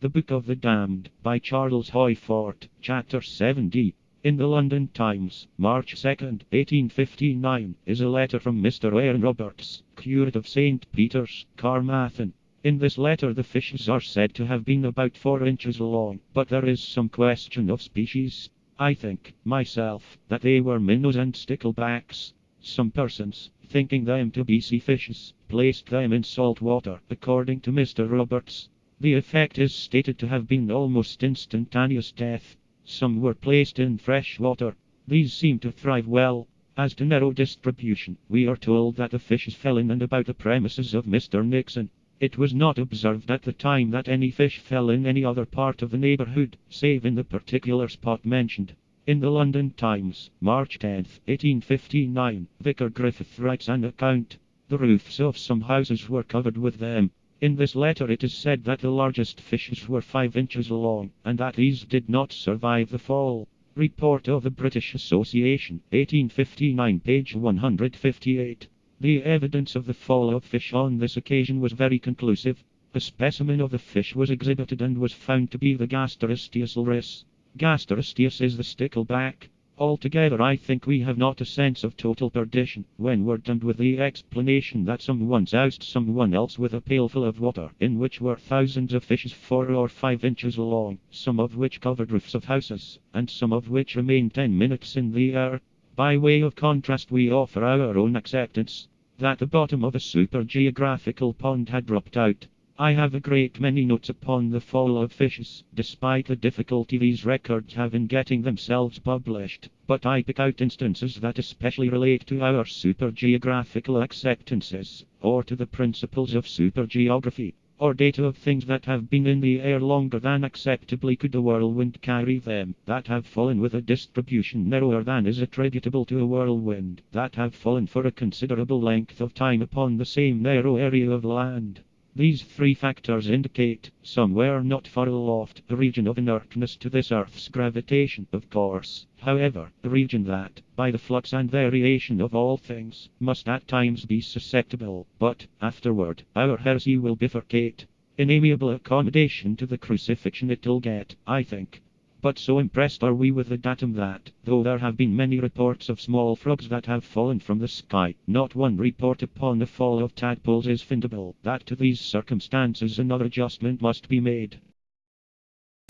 The Book of the Damned, by Charles Hoyfort, Chapter 7d. In the London Times, March 2nd, 1859, is a letter from Mr. Aaron Roberts, curate of St. Peter's, Carmarthen. In this letter the fishes are said to have been about 4 inches long, but there is some question of species. I think, myself, that they were minnows and sticklebacks. Some persons, thinking them to be sea fishes, placed them in salt water, according to Mr. Roberts. The effect is stated to have been almost instantaneous death. Some were placed in fresh water. These seem to thrive well. As to narrow distribution, we are told that the fishes fell in and about the premises of Mr. Nixon. It was not observed at the time that any fish fell in any other part of the neighbourhood, save in the particular spot mentioned. In the London Times, March 10, 1859, Vicar Griffith writes an account. The roofs of some houses were covered with them. In this letter it is said that the largest fishes were 5 inches long, and that these did not survive the fall. Report of the British Association, 1859, page 158. The evidence of the fall of fish on this occasion was very conclusive. A specimen of the fish was exhibited and was found to be the Gasterosteus ulris. Gasterosteus is the stickleback. Altogether I think we have not a sense of total perdition when we're done with the explanation that someone soused someone else with a pailful of water in which were thousands of fishes 4 or 5 inches long, some of which covered roofs of houses, and some of which remained 10 minutes in the air. By way of contrast we offer our own acceptance that the bottom of a super-geographical pond had dropped out. I have a great many notes upon the fall of fishes, despite the difficulty these records have in getting themselves published, but I pick out instances that especially relate to our super-geographical acceptances, or to the principles of supergeography, or data of things that have been in the air longer than acceptably could a whirlwind carry them, that have fallen with a distribution narrower than is attributable to a whirlwind, that have fallen for a considerable length of time upon the same narrow area of land. These 3 factors indicate, somewhere not far aloft, a region of inertness to this Earth's gravitation, of course. However, a region that, by the flux and variation of all things, must at times be susceptible, but, afterward, our heresy will bifurcate. In amiable accommodation to the crucifixion it'll get, I think. But so impressed are we with the datum that, though there have been many reports of small frogs that have fallen from the sky, not one report upon the fall of tadpoles is findable, that to these circumstances another adjustment must be made.